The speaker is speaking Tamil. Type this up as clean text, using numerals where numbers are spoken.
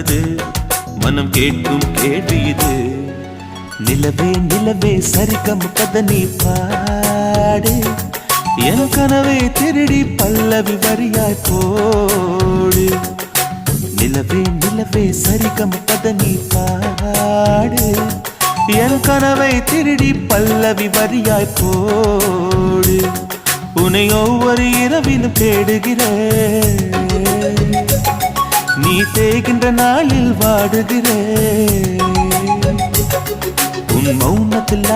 பாடுது மனம் கேட்கும் கேள்வி இது. நிலவே நிலவே சரிகம் கதை நீ பாடு, என் கனவை திருடி பல்லவி வரியாய் போடு. நிலவே நிலவே சரிகம் கதை நீ பாடு, என் கனவை திருடி பல்லவி வரியாய் போடு. உன்னை ஒவ்வொரு இரவிலும் தேடுகிறேன், நீ தேகின்ற நாளில் வாடுகிறேன். உன் மௌனத்தில்